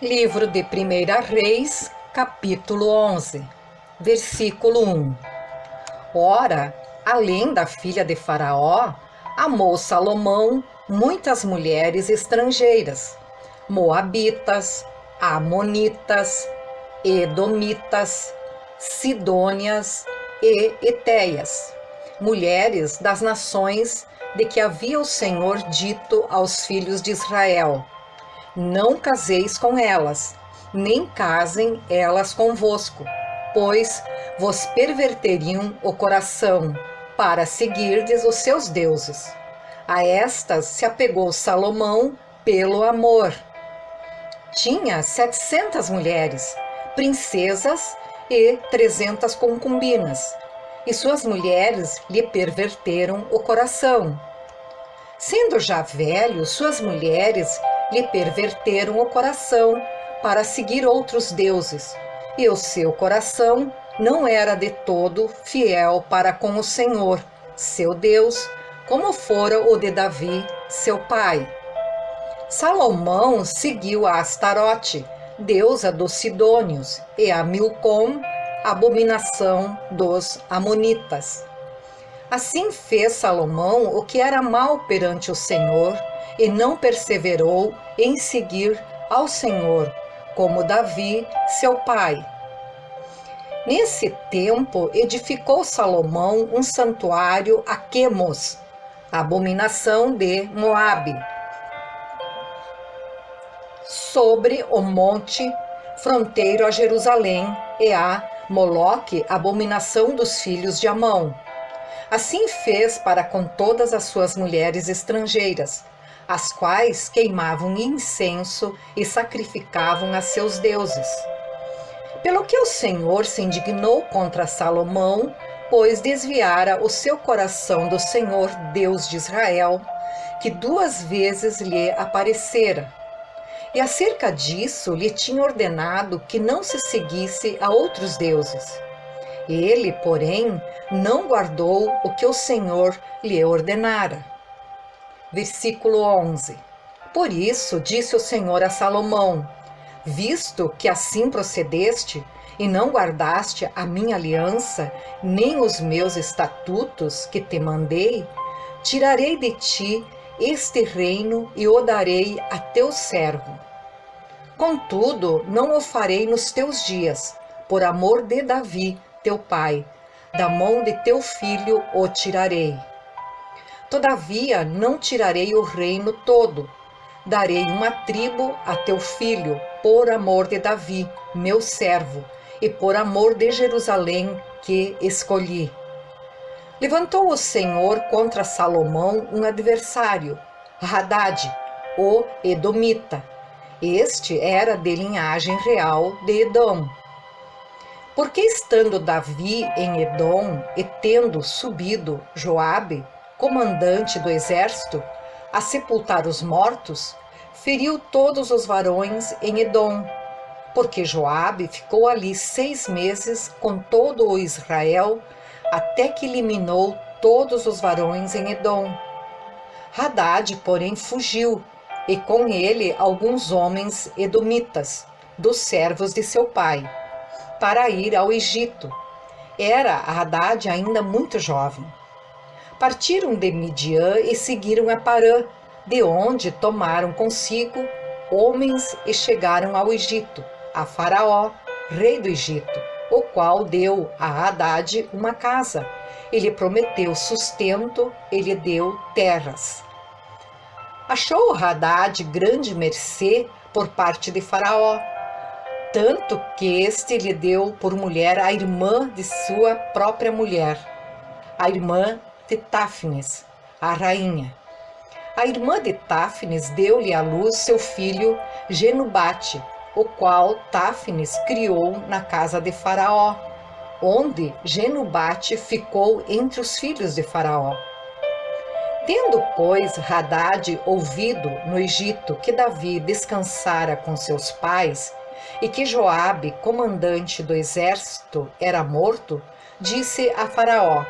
Livro de 1 Reis, capítulo 11, versículo 1. Ora, além da filha de Faraó, amou Salomão muitas mulheres estrangeiras, moabitas, amonitas, edomitas, sidônias e etéias, mulheres das nações de que havia o Senhor dito aos filhos de Israel: não caseis com elas, nem casem elas convosco, pois vos perverteriam o coração, para seguirdes os seus deuses. A estas se apegou Salomão pelo amor. Tinha 700 mulheres, princesas e 300 concubinas, e suas mulheres lhe perverteram o coração. Sendo já velho, suas mulheres lhe perverteram o coração para seguir outros deuses, e o seu coração não era de todo fiel para com o Senhor, seu Deus, como fora o de Davi, seu pai. Salomão seguiu a Astarote, deusa dos Sidônios, e a Milcom, abominação dos Amonitas. Assim fez Salomão o que era mal perante o Senhor, e não perseverou em seguir ao Senhor, como Davi, seu pai. Nesse tempo, edificou Salomão um santuário a Quemos, a abominação de Moabe, sobre o monte fronteiro a Jerusalém, e a Moloque, abominação dos filhos de Amon. Assim fez para com todas as suas mulheres estrangeiras, as quais queimavam incenso e sacrificavam a seus deuses. Pelo que o Senhor se indignou contra Salomão, pois desviara o seu coração do Senhor, Deus de Israel, que 2 vezes lhe aparecera. E acerca disso lhe tinha ordenado que não se seguisse a outros deuses. Ele, porém, não guardou o que o Senhor lhe ordenara. Versículo 11. Por isso disse o Senhor a Salomão: visto que assim procedeste, e não guardaste a minha aliança, nem os meus estatutos que te mandei, tirarei de ti este reino e o darei a teu servo. Contudo, não o farei nos teus dias, por amor de Davi, teu pai, da mão de teu filho o tirarei. Todavia não tirarei o reino todo, darei uma tribo a teu filho, por amor de Davi, meu servo, e por amor de Jerusalém que escolhi. Levantou o Senhor contra Salomão um adversário, Hadade, o edomita. Este era de linhagem real de Edom. Porque estando Davi em Edom, e tendo subido Joabe, comandante do exército, a sepultar os mortos, feriu todos os varões em Edom, porque Joabe ficou ali 6 meses com todo o Israel, até que eliminou todos os varões em Edom. Hadade, porém, fugiu, e com ele alguns homens edomitas, dos servos de seu pai, para ir ao Egito. Era Hadade ainda muito jovem. Partiram de Midian e seguiram a Parã, de onde tomaram consigo homens e chegaram ao Egito, a Faraó, rei do Egito, o qual deu a Hadade uma casa, e lhe prometeu sustento, e lhe deu terras. Achou Hadade grande mercê por parte de Faraó, tanto que este lhe deu por mulher a irmã de sua própria mulher, a irmã de Táfnis, a rainha. A irmã de Táfnis deu-lhe à luz seu filho Genubate, o qual Táfnis criou na casa de Faraó, onde Genubate ficou entre os filhos de Faraó. Tendo, pois, Hadade ouvido no Egito que Davi descansara com seus pais, e que Joabe, comandante do exército, era morto, disse a Faraó: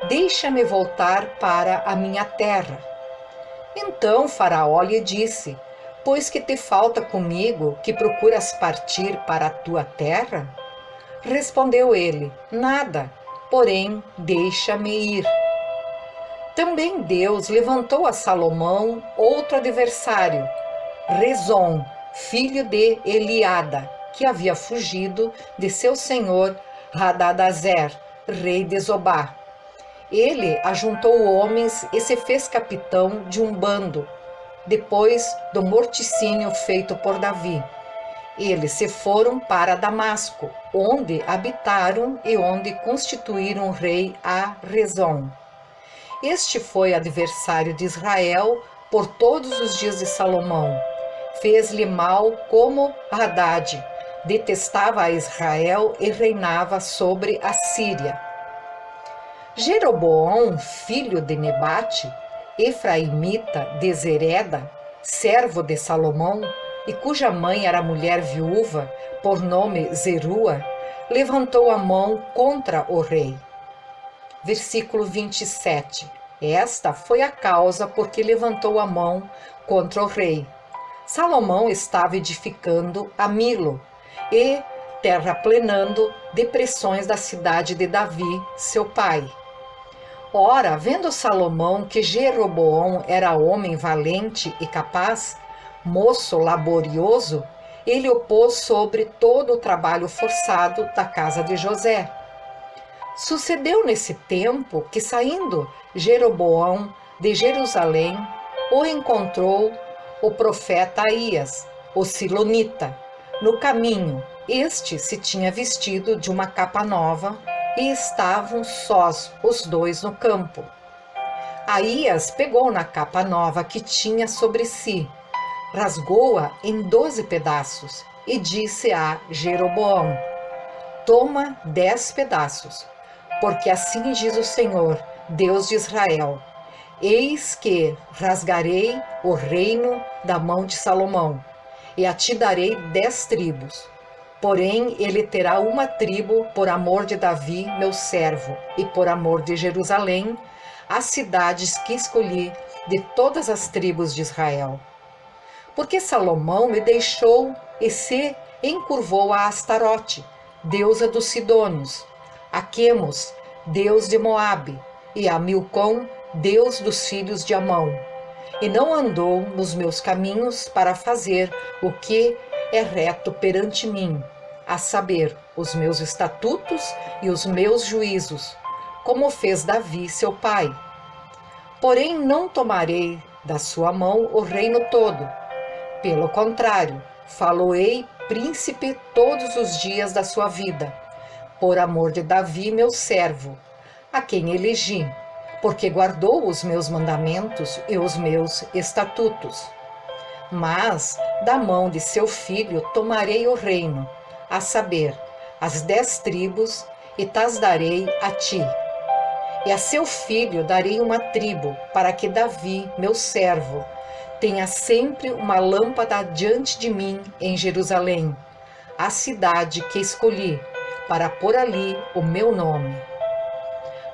deixa-me voltar para a minha terra. Então Faraó lhe disse: Pois que te falta comigo, que procuras partir para a tua terra? Respondeu ele: Nada, porém deixa-me ir. Também Deus levantou a Salomão outro adversário, Rezon, filho de Eliada, que havia fugido de seu senhor Hadadazer, rei de Zobá. Ele ajuntou homens e se fez capitão de um bando, depois do morticínio feito por Davi. Eles se foram para Damasco, onde habitaram e onde constituíram rei a Rezon. Este foi adversário de Israel por todos os dias de Salomão. Fez-lhe mal como Hadade, detestava a Israel e reinava sobre a Síria. Jeroboão, filho de Nebate, efraimita de Zereda, servo de Salomão, e cuja mãe era mulher viúva, por nome Zerua, levantou a mão contra o rei. Versículo 27. Esta foi a causa por que levantou a mão contra o rei. Salomão estava edificando a Milo e terraplenando depressões da cidade de Davi, seu pai. Ora, vendo Salomão que Jeroboão era homem valente e capaz, moço laborioso, ele o pôs sobre todo o trabalho forçado da casa de José. Sucedeu nesse tempo que, saindo Jeroboão de Jerusalém, o encontrou o profeta Aías, o silonita, no caminho. Este se tinha vestido de uma capa nova e estavam sós os dois no campo. Aías pegou na capa nova que tinha sobre si, rasgou-a em 12 pedaços e disse a Jeroboão: Toma 10 pedaços, porque assim diz o Senhor, Deus de Israel: Eis que rasgarei o reino da mão de Salomão, e a ti darei 10 tribos. Porém, ele terá uma tribo por amor de Davi, meu servo, e por amor de Jerusalém, as cidades que escolhi de todas as tribos de Israel. Porque Salomão me deixou e se encurvou a Astarote, deusa dos Sidônios, a Quemos, deus de Moabe, e a Milcom, deus dos filhos de Amão, e não andou nos meus caminhos para fazer o que é reto perante mim, a saber, os meus estatutos e os meus juízos, como fez Davi, seu pai. Porém, não tomarei da sua mão o reino todo. Pelo contrário, faloei príncipe todos os dias da sua vida, por amor de Davi, meu servo, a quem elegi, porque guardou os meus mandamentos e os meus estatutos. Mas da mão de seu filho tomarei o reino, a saber, as 10 tribos, e tas darei a ti. E a seu filho darei uma tribo, para que Davi, meu servo, tenha sempre uma lâmpada diante de mim em Jerusalém, a cidade que escolhi, para pôr ali o meu nome.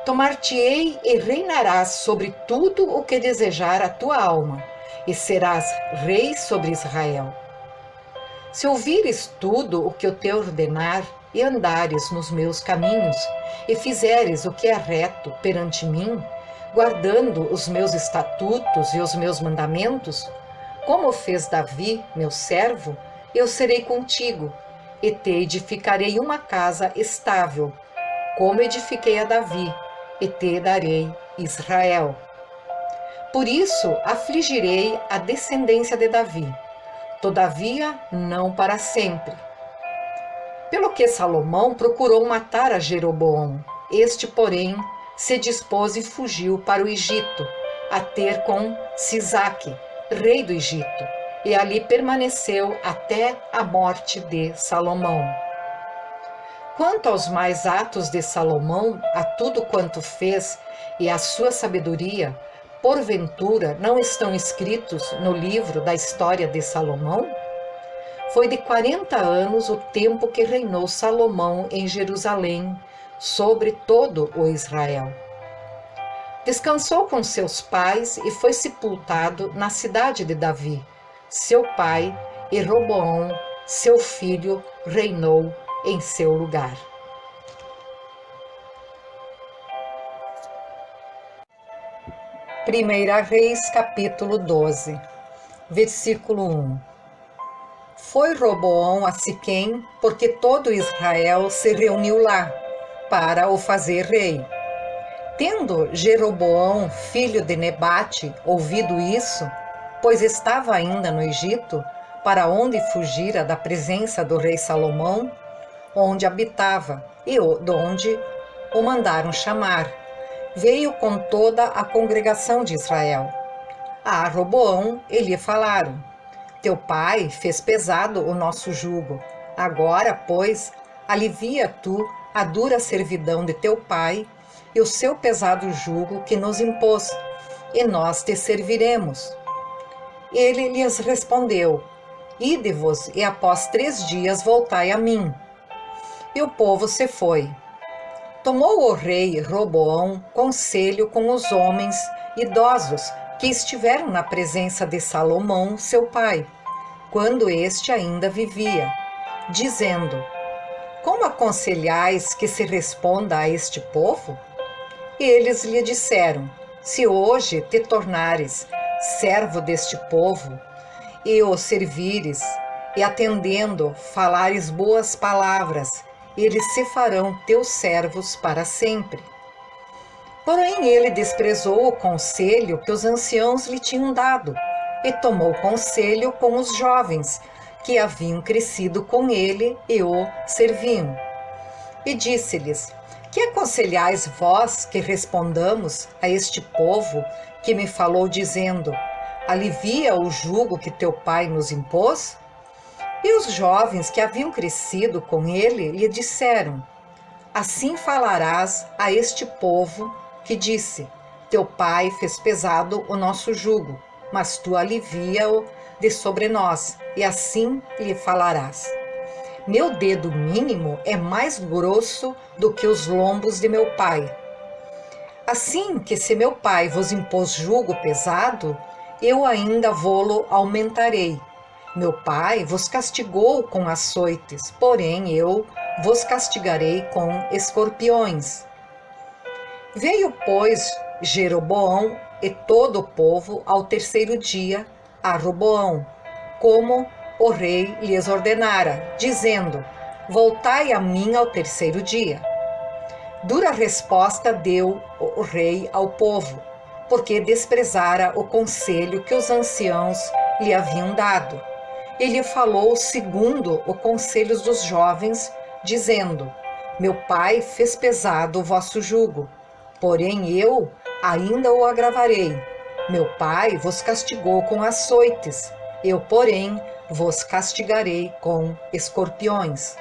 Tomar-te-ei e reinarás sobre tudo o que desejar a tua alma, e serás rei sobre Israel. Se ouvires tudo o que eu te ordenar, e andares nos meus caminhos, e fizeres o que é reto perante mim, guardando os meus estatutos e os meus mandamentos, como fez Davi, meu servo, eu serei contigo, e te edificarei uma casa estável, como edifiquei a Davi, e te darei Israel. Por isso afligirei a descendência de Davi, todavia não para sempre. Pelo que Salomão procurou matar a Jeroboão, este, porém, se dispôs e fugiu para o Egito, a ter com Sisaque, rei do Egito, e ali permaneceu até a morte de Salomão. Quanto aos mais atos de Salomão, a tudo quanto fez e a sua sabedoria, porventura não estão escritos no livro da história de Salomão? Foi de 40 anos o tempo que reinou Salomão em Jerusalém, sobre todo o Israel. Descansou com seus pais e foi sepultado na cidade de Davi, seu pai, e Roboão, seu filho, reinou em seu lugar. Primeira Reis, capítulo 12, versículo 1. Foi Roboão a Siquém, porque todo Israel se reuniu lá, para o fazer rei. Tendo Jeroboão, filho de Nebate, ouvido isso, pois estava ainda no Egito, para onde fugira da presença do rei Salomão, onde habitava, e de onde o mandaram chamar, veio com toda a congregação de Israel. A Roboão lhe falaram: teu pai fez pesado o nosso jugo. Agora, pois, alivia tu a dura servidão de teu pai e o seu pesado jugo que nos impôs, e nós te serviremos. Ele lhes respondeu: ide-vos, e após 3 dias voltai a mim. E o povo se foi. Tomou o rei Roboão conselho com os homens idosos que estiveram na presença de Salomão, seu pai, quando este ainda vivia, dizendo: como aconselhais que se responda a este povo? E eles lhe disseram: se hoje te tornares servo deste povo, e o servires, e atendendo falares boas palavras, eles se farão teus servos para sempre. Porém ele desprezou o conselho que os anciãos lhe tinham dado, e tomou conselho com os jovens, que haviam crescido com ele e o serviam. E disse-lhes: que aconselhais vós que respondamos a este povo que me falou, dizendo: alivia o jugo que teu pai nos impôs? E os jovens que haviam crescido com ele lhe disseram: assim falarás a este povo que disse: teu pai fez pesado o nosso jugo, mas tu alivia-o de sobre nós, e assim lhe falarás: meu dedo mínimo é mais grosso do que os lombos de meu pai. Assim que se meu pai vos impôs jugo pesado, eu ainda vô-lo aumentarei. Meu pai vos castigou com açoites, porém eu vos castigarei com escorpiões. Veio, pois, Jeroboão e todo o povo ao 3º dia a Roboão, como o rei lhes ordenara, dizendo: voltai a mim ao 3º dia. Dura resposta deu o rei ao povo, porque desprezara o conselho que os anciãos lhe haviam dado. Ele falou segundo o conselho dos jovens, dizendo: meu pai fez pesado o vosso jugo, porém eu ainda o agravarei. Meu pai vos castigou com açoites, eu, porém, vos castigarei com escorpiões.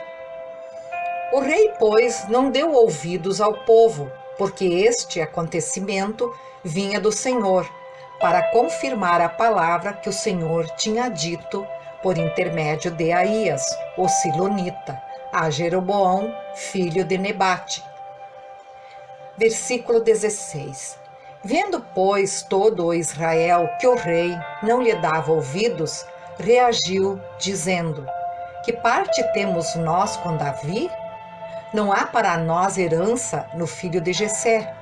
O rei, pois, não deu ouvidos ao povo, porque este acontecimento vinha do Senhor, para confirmar a palavra que o Senhor tinha dito por intermédio de Aías, o silonita, a Jeroboão, filho de Nebate. Versículo 16. Vendo, pois, todo o Israel que o rei não lhe dava ouvidos, reagiu, dizendo: que parte temos nós com Davi? Não há para nós herança no filho de Jessé.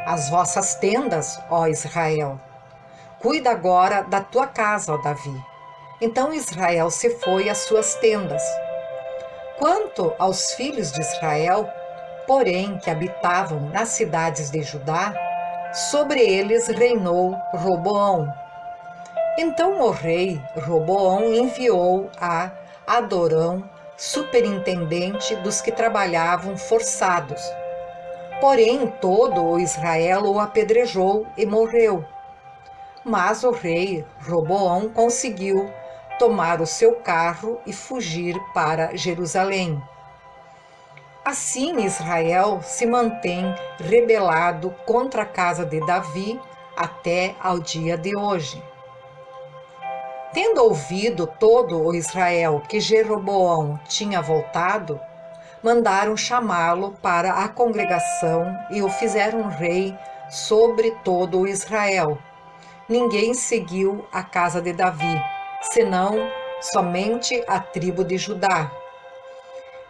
As vossas tendas, ó Israel. Cuida agora da tua casa, ó Davi. Então Israel se foi às suas tendas. Quanto aos filhos de Israel, porém, que habitavam nas cidades de Judá, sobre eles reinou Roboão. Então o rei Roboão enviou a Adorão, superintendente dos que trabalhavam forçados. Porém, todo o Israel o apedrejou e morreu. Mas o rei Roboão conseguiu tomar o seu carro e fugir para Jerusalém. Assim Israel se mantém rebelado contra a casa de Davi até ao dia de hoje. Tendo ouvido todo o Israel que Jeroboão tinha voltado, mandaram chamá-lo para a congregação e o fizeram rei sobre todo o Israel. Ninguém seguiu a casa de Davi, senão somente a tribo de Judá.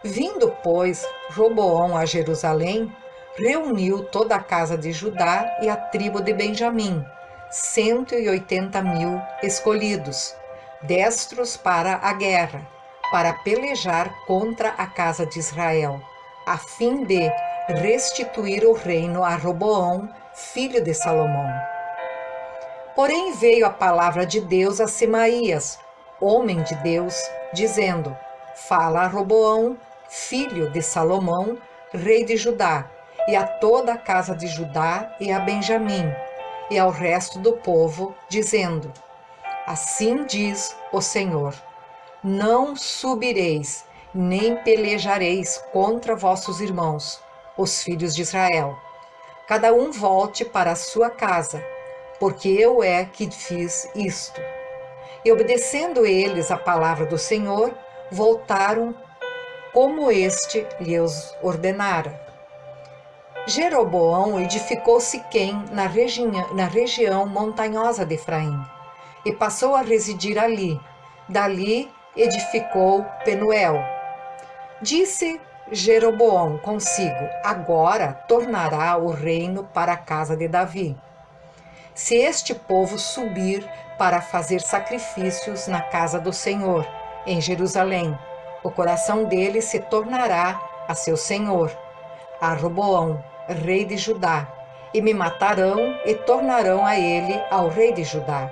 Vindo, pois, Roboão a Jerusalém, reuniu toda a casa de Judá e a tribo de Benjamim, 180.000 escolhidos, destros para a guerra, para pelejar contra a casa de Israel, a fim de restituir o reino a Roboão, filho de Salomão. Porém veio a palavra de Deus a Semaías, homem de Deus, dizendo: Fala a Roboão, filho de Salomão, rei de Judá, e a toda a casa de Judá e a Benjamim, e ao resto do povo, dizendo: Assim diz o Senhor: Não subireis, nem pelejareis contra vossos irmãos, os filhos de Israel. Cada um volte para a sua casa, porque eu é que fiz isto. E obedecendo eles a palavra do Senhor, voltaram como este lhes ordenara. Jeroboão edificou Siquém na região montanhosa de Efraim, e passou a residir ali. Dali edificou Penuel. Disse Jeroboão consigo: Agora tornará o reino para a casa de Davi. Se este povo subir para fazer sacrifícios na casa do Senhor, em Jerusalém, o coração dele se tornará a seu senhor, a Roboão, rei de Judá, e me matarão e tornarão a ele ao rei de Judá.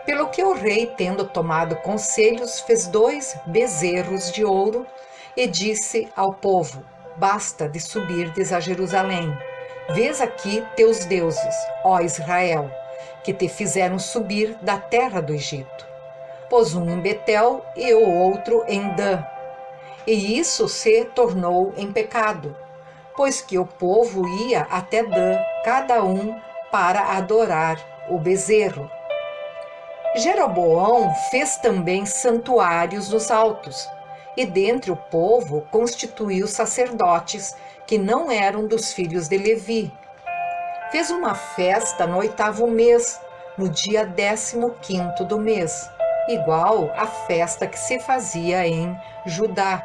Pelo que o rei, tendo tomado conselhos, fez 2 bezerros de ouro e disse ao povo: Basta de subirdes a Jerusalém. Vês aqui teus deuses, ó Israel, que te fizeram subir da terra do Egito. Pôs um em Betel e o outro em Dan. E isso se tornou em pecado, pois que o povo ia até Dan, cada um para adorar o bezerro. Jeroboão fez também santuários nos altos, e dentre o povo constituiu sacerdotes que não eram dos filhos de Levi. Fez uma festa no 8º mês, no dia 15º do mês, igual à festa que se fazia em Judá,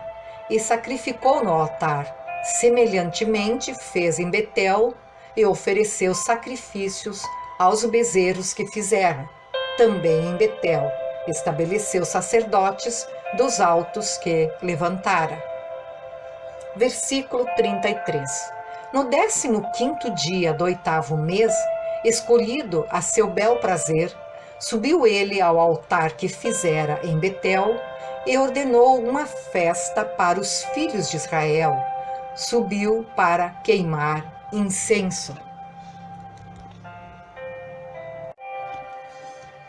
e sacrificou no altar. Semelhantemente fez em Betel e ofereceu sacrifícios aos bezerros que fizera. Também em Betel estabeleceu sacerdotes dos altos que levantara. Versículo 33. No 15º dia do 8º mês, escolhido a seu bel prazer, subiu ele ao altar que fizera em Betel e ordenou uma festa para os filhos de Israel. Subiu para queimar incenso.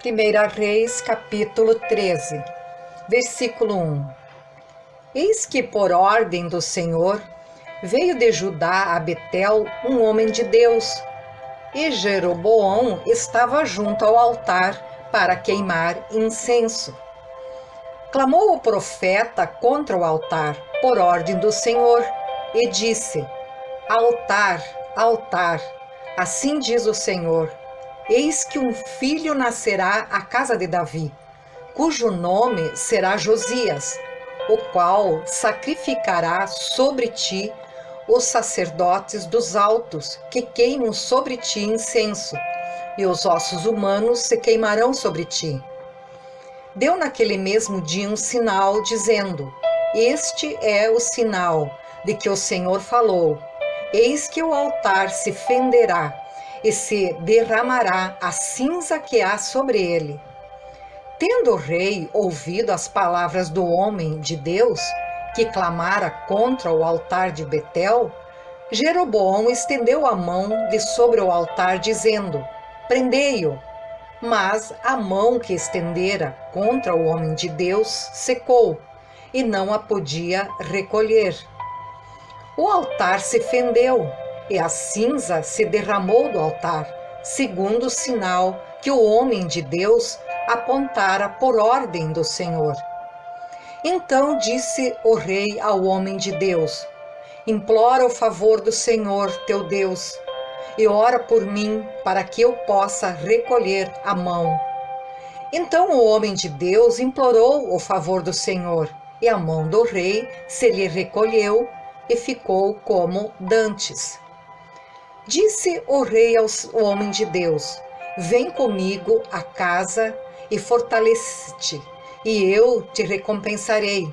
1 Reis, capítulo 13, versículo 1. Eis que, por ordem do Senhor, veio de Judá a Betel um homem de Deus, e Jeroboão estava junto ao altar para queimar incenso. Clamou o profeta contra o altar, por ordem do Senhor, e disse: Altar, altar, assim diz o Senhor: Eis que um filho nascerá à casa de Davi, cujo nome será Josias, o qual sacrificará sobre ti os sacerdotes dos altos, que queimam sobre ti incenso, e os ossos humanos se queimarão sobre ti. Deu naquele mesmo dia um sinal, dizendo: Este é o sinal de que o Senhor falou: Eis que o altar se fenderá, e se derramará a cinza que há sobre ele. Tendo o rei ouvido as palavras do homem de Deus, que clamara contra o altar de Betel, Jeroboão estendeu a mão de sobre o altar, dizendo: Prendei-o. Mas a mão que estendera contra o homem de Deus secou, e não a podia recolher. O altar se fendeu, e a cinza se derramou do altar, segundo o sinal que o homem de Deus apontara por ordem do Senhor. Então disse o rei ao homem de Deus: Implora o favor do Senhor teu Deus, e ora por mim, para que eu possa recolher a mão. Então o homem de Deus implorou o favor do Senhor, e a mão do rei se lhe recolheu e ficou como dantes. Disse o rei ao homem de Deus: vem comigo à casa e fortalece-te, e eu te recompensarei.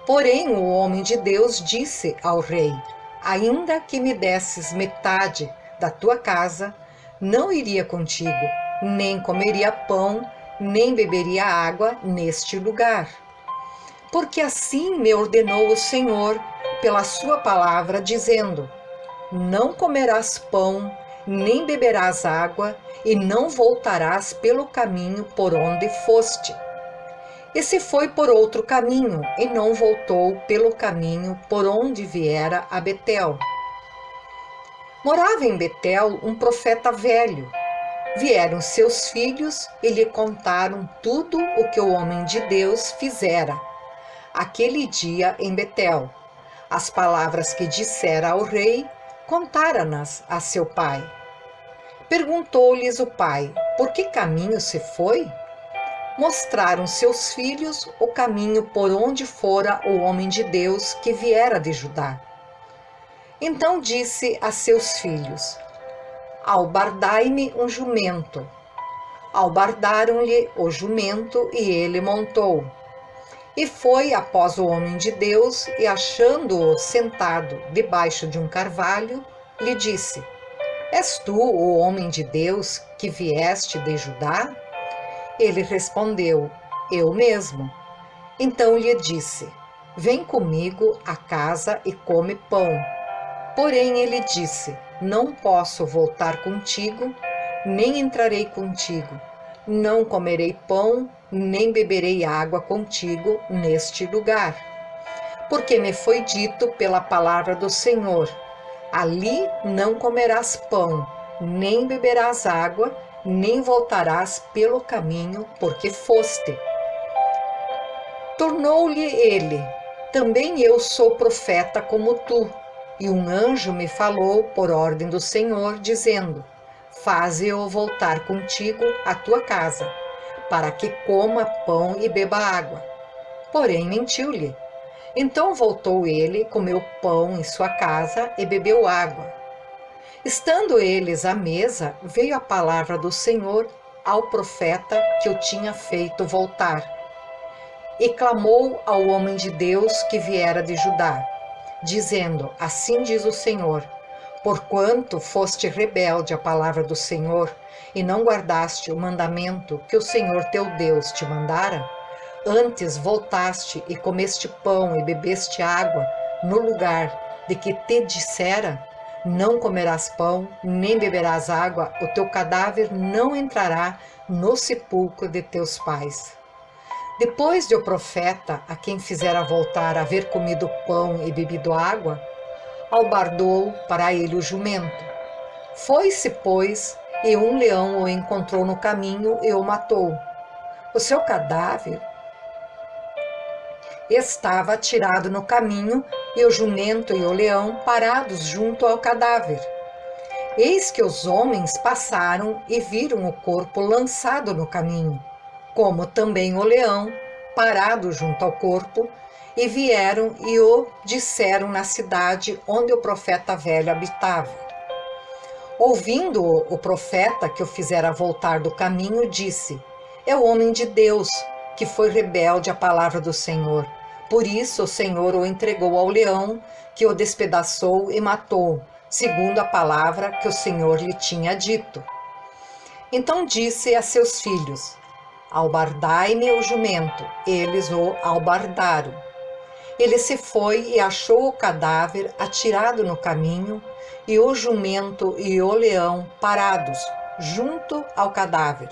Porém o homem de Deus disse ao rei: ainda que me desses metade da tua casa, não iria contigo, nem comeria pão, nem beberia água neste lugar. Porque assim me ordenou o Senhor pela sua palavra, dizendo: não comerás pão, nem beberás água, e não voltarás pelo caminho por onde foste. E se foi por outro caminho, e não voltou pelo caminho por onde viera a Betel. Morava em Betel um profeta velho. Vieram seus filhos e lhe contaram tudo o que o homem de Deus fizera aquele dia em Betel. As palavras que dissera ao rei, contara-nas a seu pai. Perguntou-lhes o pai: por que caminho se foi? Mostraram seus filhos o caminho por onde fora o homem de Deus que viera de Judá. Então disse a seus filhos: albardai-me um jumento. Albardaram-lhe o jumento e ele montou. E foi após o homem de Deus, e achando-o sentado debaixo de um carvalho, lhe disse: és tu o homem de Deus que vieste de Judá? Ele respondeu: eu mesmo. Então lhe disse: vem comigo à casa e come pão. Porém ele disse: não posso voltar contigo, nem entrarei contigo. Não comerei pão, nem beberei água contigo neste lugar. Porque me foi dito pela palavra do Senhor: ali não comerás pão, nem beberás água, nem voltarás pelo caminho porque foste. Tornou-lhe ele: também eu sou profeta como tu. E um anjo me falou por ordem do Senhor, dizendo: faze-o voltar contigo à tua casa, para que coma pão e beba água. Porém mentiu-lhe. Então voltou ele, comeu pão em sua casa e bebeu água. Estando eles à mesa, veio a palavra do Senhor ao profeta que o tinha feito voltar. E clamou ao homem de Deus que viera de Judá, dizendo: assim diz o Senhor: porquanto foste rebelde à palavra do Senhor, e não guardaste o mandamento que o Senhor teu Deus te mandara, antes voltaste e comeste pão e bebeste água no lugar de que te dissera: não comerás pão, nem beberás água, o teu cadáver não entrará no sepulcro de teus pais. Depois de o profeta, a quem fizera voltar, haver comido pão e bebido água, albardou para ele o jumento. Foi-se, pois, e um leão o encontrou no caminho e o matou. O seu cadáver estava atirado no caminho, e o jumento e o leão parados junto ao cadáver. Eis que os homens passaram e viram o corpo lançado no caminho, como também o leão parado junto ao corpo, e vieram e o disseram na cidade onde o profeta velho habitava. Ouvindo-o, o profeta que o fizera voltar do caminho disse: é o homem de Deus, que foi rebelde à palavra do Senhor. Por isso o Senhor o entregou ao leão, que o despedaçou e matou, segundo a palavra que o Senhor lhe tinha dito. Então disse a seus filhos: albardai-me o jumento. Eles o albardaram. Ele se foi e achou o cadáver atirado no caminho, e o jumento e o leão parados junto ao cadáver.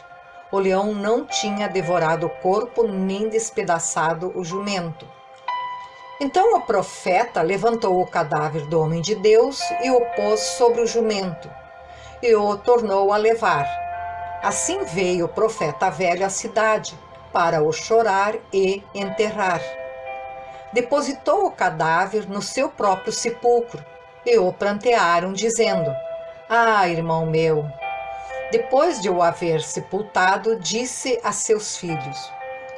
O leão não tinha devorado o corpo nem despedaçado o jumento. Então o profeta levantou o cadáver do homem de Deus e o pôs sobre o jumento, e o tornou a levar. Assim veio o profeta velho à cidade, para o chorar e enterrar. Depositou o cadáver no seu próprio sepulcro, e o prantearam, dizendo: ah, irmão meu! Depois de o haver sepultado, disse a seus filhos: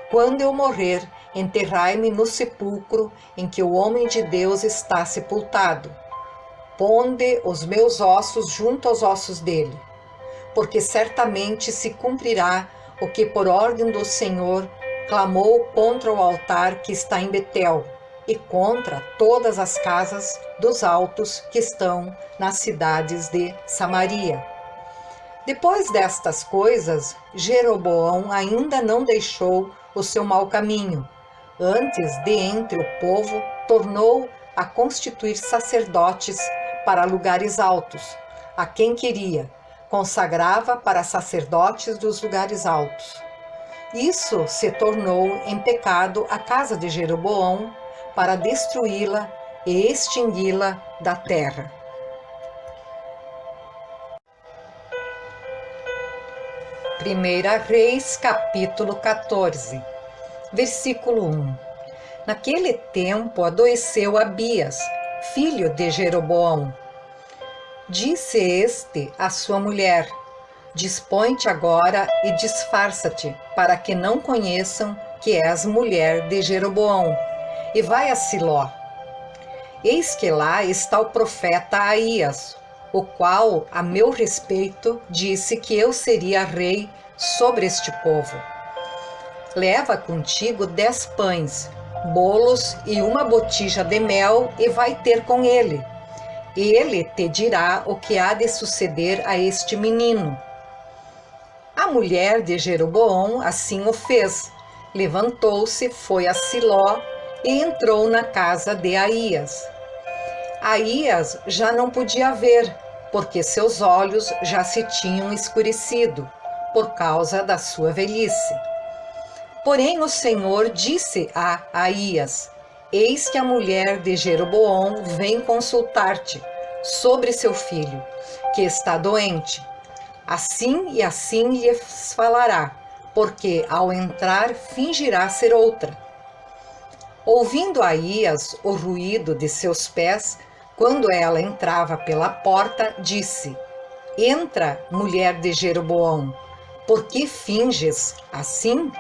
quando eu morrer, enterrai-me no sepulcro em que o homem de Deus está sepultado. Ponde os meus ossos junto aos ossos dele, porque certamente se cumprirá o que por ordem do Senhor clamou contra o altar que está em Betel e contra todas as casas dos altos que estão nas cidades de Samaria. Depois destas coisas, Jeroboão ainda não deixou o seu mau caminho. Antes, de entre o povo, tornou a constituir sacerdotes para lugares altos, a quem queria, consagrava para sacerdotes dos lugares altos. Isso se tornou em pecado a casa de Jeroboão, para destruí-la e extingui-la da terra. Primeira Reis, capítulo 14, versículo 1. Naquele tempo adoeceu Abias, filho de Jeroboão. Disse este à sua mulher: dispõe-te agora e disfarça-te, para que não conheçam que és mulher de Jeroboão, e vai a Siló. Eis que lá está o profeta Aías, o qual, a meu respeito, disse que eu seria rei sobre este povo. Leva contigo 10 pães, bolos e uma botija de mel, e vai ter com ele. Ele te dirá o que há de suceder a este menino. A mulher de Jeroboão assim o fez. Levantou-se, foi a Siló e entrou na casa de Aías. Aías já não podia ver, porque seus olhos já se tinham escurecido, por causa da sua velhice. Porém o Senhor disse a Aías: eis que a mulher de Jeroboão vem consultar-te sobre seu filho, que está doente. Assim e assim lhes falará, porque ao entrar fingirá ser outra. Ouvindo Aías o ruído de seus pés, quando ela entrava pela porta, disse: entra, mulher de Jeroboão, por que finges assim?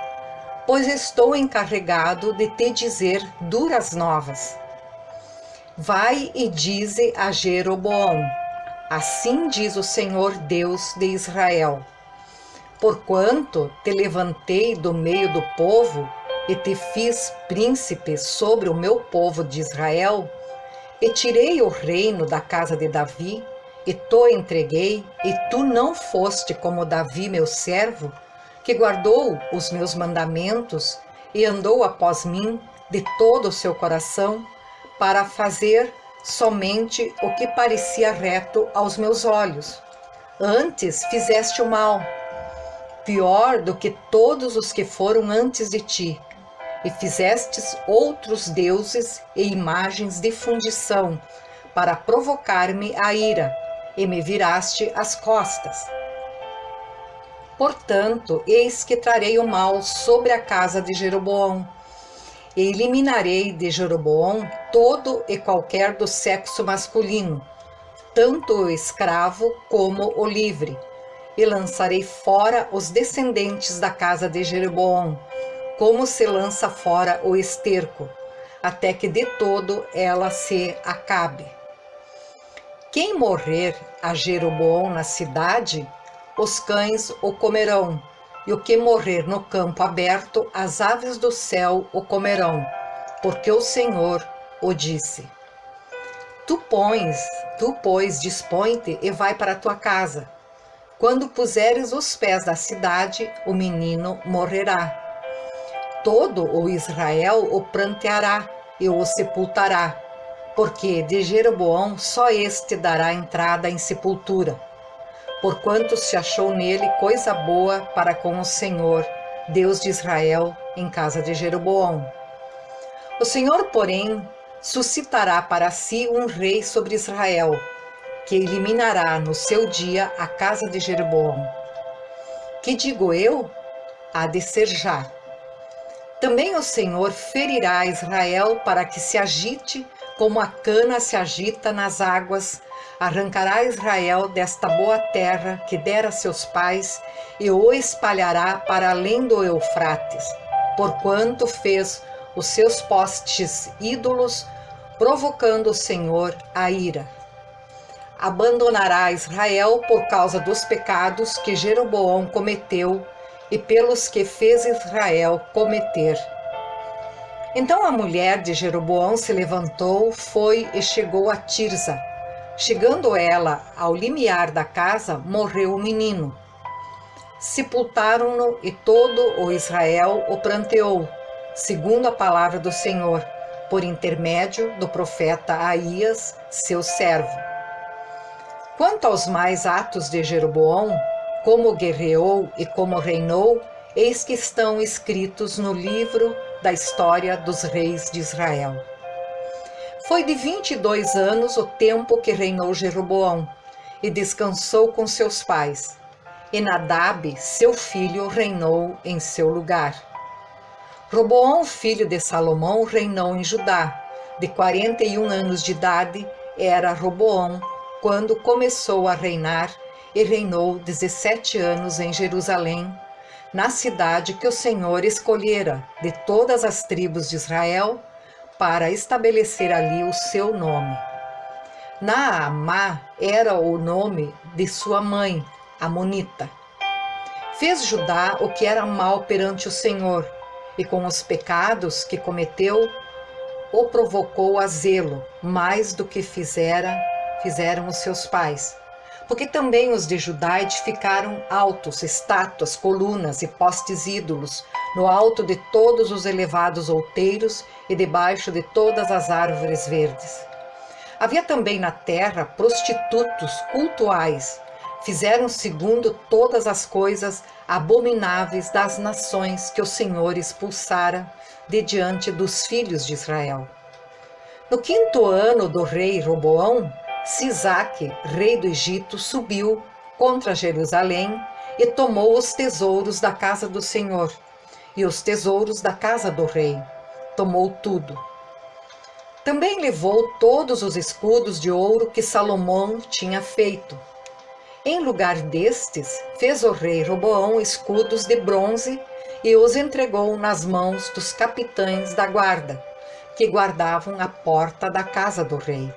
Pois estou encarregado de te dizer duras novas. Vai e dize a Jeroboão: assim diz o Senhor Deus de Israel: porquanto te levantei do meio do povo e te fiz príncipe sobre o meu povo de Israel, e tirei o reino da casa de Davi, e to entreguei, e tu não foste como Davi, meu servo, que guardou os meus mandamentos e andou após mim de todo o seu coração, para fazer somente o que parecia reto aos meus olhos. Antes fizeste o mal, pior do que todos os que foram antes de ti, e fizestes outros deuses e imagens de fundição, para provocar-me a ira, e me viraste as costas. Portanto, eis que trarei o mal sobre a casa de Jeroboão, e eliminarei de Jeroboão todo e qualquer do sexo masculino, tanto o escravo como o livre, e lançarei fora os descendentes da casa de Jeroboão, como se lança fora o esterco, até que de todo ela se acabe. Quem morrer a Jeroboão na cidade, os cães o comerão, e o que morrer no campo aberto, as aves do céu o comerão, porque o Senhor o disse. Tu, pois, dispõe-te e vai para a tua casa. Quando puseres os pés da cidade, o menino morrerá. Todo o Israel o pranteará e o sepultará, porque de Jeroboão só este dará entrada em sepultura, porquanto se achou nele coisa boa para com o Senhor, Deus de Israel, em casa de Jeroboão. O Senhor, porém, suscitará para si um rei sobre Israel, que eliminará no seu dia a casa de Jeroboão. Que digo eu? Há de ser já. Também o Senhor ferirá Israel para que se agite como a cana se agita nas águas, arrancará Israel desta boa terra que dera a seus pais e o espalhará para além do Eufrates, porquanto fez os seus postes ídolos, provocando o Senhor a ira. Abandonará Israel por causa dos pecados que Jeroboão cometeu e pelos que fez Israel cometer. Então a mulher de Jeroboão se levantou, foi e chegou a Tirza. Chegando ela ao limiar da casa, morreu o menino. Sepultaram-no e todo o Israel o pranteou, segundo a palavra do Senhor, por intermédio do profeta Aías, seu servo. Quanto aos mais atos de Jeroboão, como guerreou e como reinou, eis que estão escritos no livro da história dos reis de Israel. Foi de 22 anos o tempo que reinou Jeroboão, e descansou com seus pais. E Nadab, seu filho, reinou em seu lugar. Roboão, filho de Salomão, reinou em Judá. De 41 anos de idade era Roboão, quando começou a reinar, e reinou 17 anos em Jerusalém, na cidade que o Senhor escolhera de todas as tribos de Israel, para estabelecer ali o seu nome. Naamá era o nome de sua mãe, Amonita. Fez Judá o que era mal perante o Senhor, e com os pecados que cometeu, o provocou a zelo, mais do que fizeram os seus pais. Porque também os de Judá edificaram altos, estátuas, colunas e postes ídolos, no alto de todos os elevados outeiros e debaixo de todas as árvores verdes. Havia também na terra prostitutos cultuais. Fizeram segundo todas as coisas abomináveis das nações que o Senhor expulsara de diante dos filhos de Israel. No 5º ano do rei Roboão, Sisaque, rei do Egito, subiu contra Jerusalém e tomou os tesouros da casa do Senhor e os tesouros da casa do rei. Tomou tudo. Também levou todos os escudos de ouro que Salomão tinha feito. Em lugar destes, fez o rei Roboão escudos de bronze e os entregou nas mãos dos capitães da guarda, que guardavam a porta da casa do rei.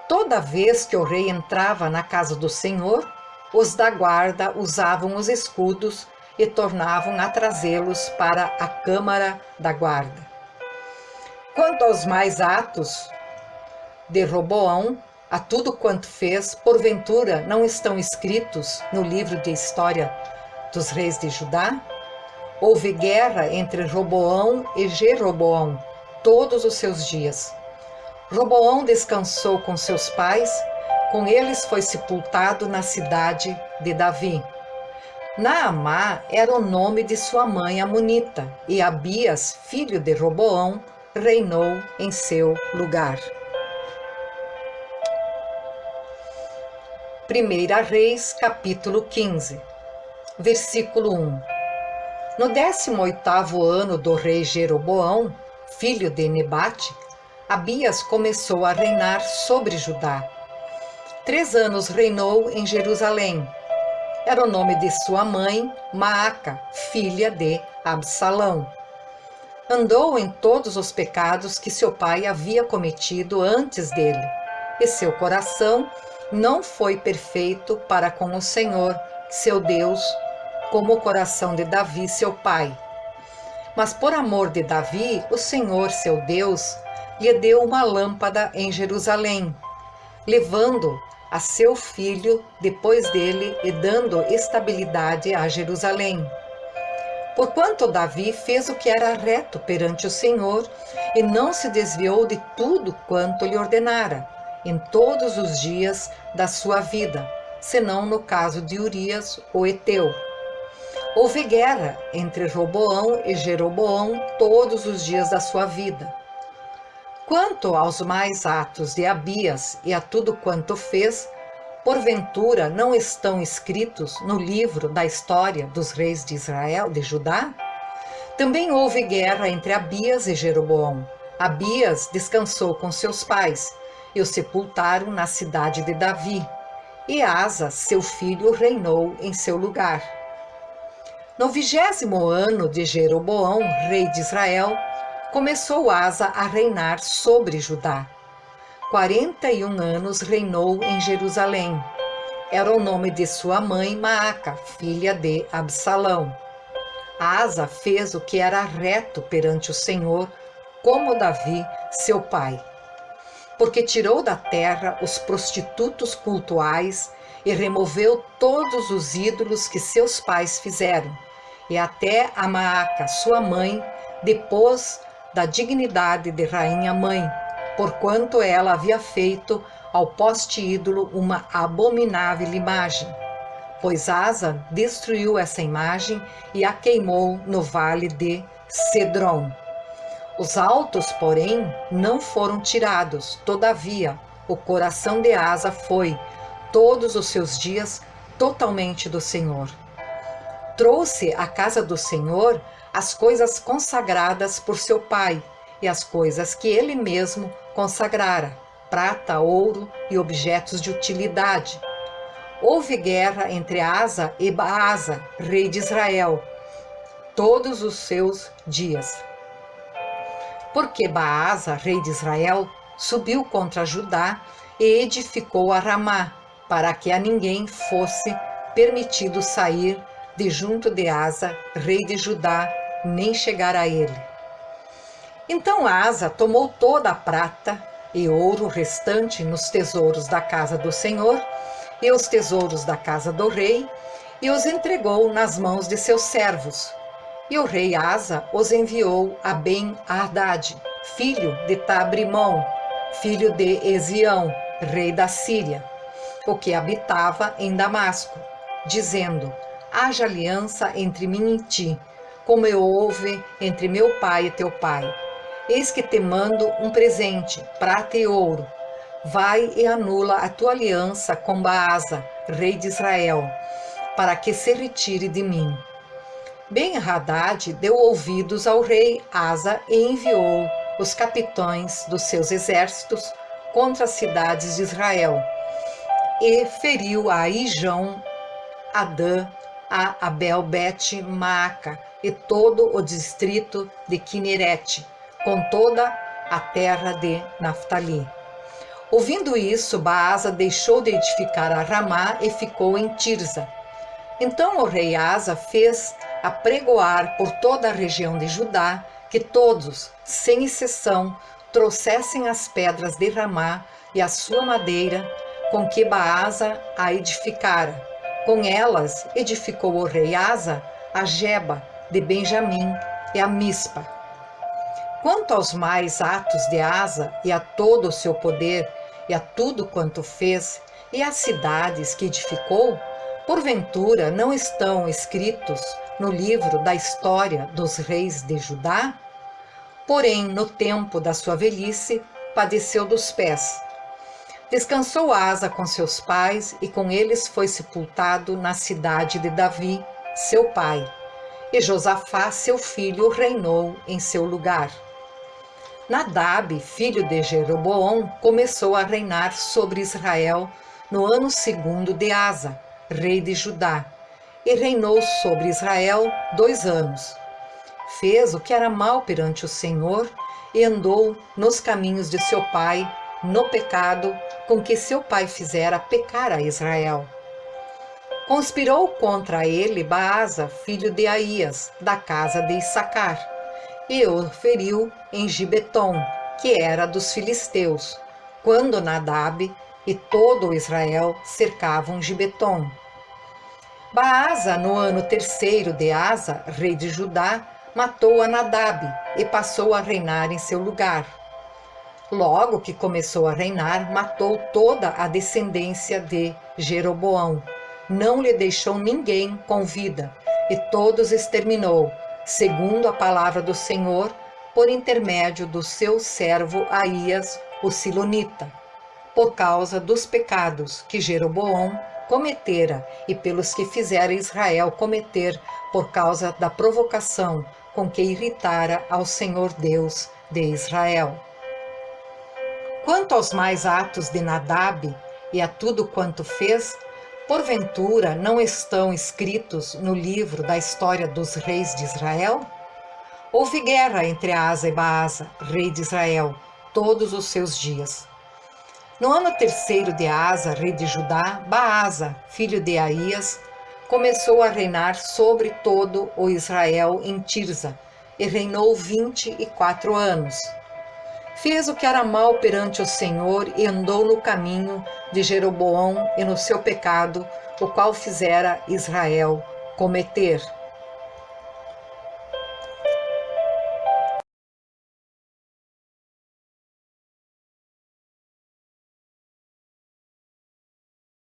Toda vez que o rei entrava na casa do Senhor, os da guarda usavam os escudos e tornavam a trazê-los para a câmara da guarda. Quanto aos mais atos de Roboão, a tudo quanto fez, porventura não estão escritos no livro de história dos reis de Judá? Houve guerra entre Roboão e Jeroboão todos os seus dias. Roboão descansou com seus pais, com eles foi sepultado na cidade de Davi. Naamá era o nome de sua mãe Amonita, e Abias, filho de Roboão, reinou em seu lugar. 1 Reis, capítulo 15, versículo 1. No 18º ano do rei Jeroboão, filho de Nebate, Abias começou a reinar sobre Judá. 3 anos reinou em Jerusalém. Era o nome de sua mãe, Maaca, filha de Absalão. Andou em todos os pecados que seu pai havia cometido antes dele, e seu coração não foi perfeito para com o Senhor, seu Deus, como o coração de Davi, seu pai. Mas por amor de Davi, o Senhor, seu Deus, lhe deu uma lâmpada em Jerusalém, levando a seu filho depois dele e dando estabilidade a Jerusalém. Porquanto Davi fez o que era reto perante o Senhor e não se desviou de tudo quanto lhe ordenara, em todos os dias da sua vida, senão no caso de Urias, o Eteu. Houve guerra entre Roboão e Jeroboão todos os dias da sua vida. Quanto aos mais atos de Abias e a tudo quanto fez, porventura não estão escritos no livro da história dos reis de Israel, de Judá? Também houve guerra entre Abias e Jeroboão. Abias descansou com seus pais, e o sepultaram na cidade de Davi, e Asa, seu filho, reinou em seu lugar. No 20º ano de Jeroboão, rei de Israel, começou Asa a reinar sobre Judá. 41 anos reinou em Jerusalém. Era o nome de sua mãe Maaca, filha de Absalão. Asa fez o que era reto perante o Senhor, como Davi, seu pai. Porque tirou da terra os prostitutos cultuais e removeu todos os ídolos que seus pais fizeram, e até a Maaca, sua mãe, depôs da dignidade de rainha-mãe, porquanto ela havia feito ao poste-ídolo uma abominável imagem. Pois Asa destruiu essa imagem e a queimou no vale de Cedron. Os altos, porém, não foram tirados. Todavia, o coração de Asa foi, todos os seus dias, totalmente do Senhor. Trouxe à casa do Senhor as coisas consagradas por seu pai e as coisas que ele mesmo consagrara, prata, ouro e objetos de utilidade. Houve guerra entre Asa e Baasa, rei de Israel, todos os seus dias. Porque Baasa, rei de Israel, subiu contra Judá e edificou a Ramá, para que a ninguém fosse permitido sair de junto de Asa, rei de Judá, nem chegar a ele. Então Asa tomou toda a prata e ouro restante nos tesouros da casa do Senhor e os tesouros da casa do rei, e os entregou nas mãos de seus servos. E o rei Asa os enviou a Ben-Hadad, filho de Tabrimão, filho de Ezião, rei da Síria, o que habitava em Damasco, dizendo: haja aliança entre mim e ti, como houve entre meu pai e teu pai. Eis que te mando um presente, prata e ouro. Vai e anula a tua aliança com Baasa, rei de Israel, para que se retire de mim. Ben-Hadad deu ouvidos ao rei Asa e enviou os capitães dos seus exércitos contra as cidades de Israel, e feriu a Ijão, Adã, a Abel-Bet-Maaca e todo o distrito de Quinerete, com toda a terra de Naftali. Ouvindo isso, Baasa deixou de edificar a Ramá e ficou em Tirza. Então o rei Asa fez apregoar por toda a região de Judá que todos, sem exceção, trouxessem as pedras de Ramá e a sua madeira, com que Baasa a edificara. Com elas edificou o rei Asa a Geba de Benjamim e a Mispa. Quanto aos mais atos de Asa e a todo o seu poder e a tudo quanto fez e as cidades que edificou, porventura não estão escritos no livro da história dos reis de Judá? Porém, no tempo da sua velhice, padeceu dos pés. Descansou Asa com seus pais e com eles foi sepultado na cidade de Davi, seu pai. E Josafá, seu filho, reinou em seu lugar. Nadab, filho de Jeroboão, começou a reinar sobre Israel no ano 2º de Asa, rei de Judá, e reinou sobre Israel 2 anos. Fez o que era mal perante o Senhor e andou nos caminhos de seu pai, no pecado com que seu pai fizera pecar a Israel. Conspirou contra ele Baasa, filho de Aías, da casa de Issacar, e o feriu em Gibeton, que era dos filisteus, quando Nadab e todo Israel cercavam Gibeton. Baasa, no ano 3º de Asa, rei de Judá, matou a Nadab e passou a reinar em seu lugar. Logo que começou a reinar, matou toda a descendência de Jeroboão. Não lhe deixou ninguém com vida, e todos exterminou, segundo a palavra do Senhor, por intermédio do seu servo Aías, o Silonita, por causa dos pecados que Jeroboão cometera e pelos que fizera Israel cometer por causa da provocação com que irritara ao Senhor Deus de Israel. Quanto aos mais atos de Nadab e a tudo quanto fez, porventura não estão escritos no livro da história dos reis de Israel? Houve guerra entre Asa e Baasa, rei de Israel, todos os seus dias. No ano terceiro de Asa, rei de Judá, Baasa, filho de Aías, começou a reinar sobre todo o Israel em Tirza, e reinou 24 anos. Fez o que era mal perante o Senhor e andou no caminho de Jeroboão e no seu pecado, o qual fizera Israel cometer.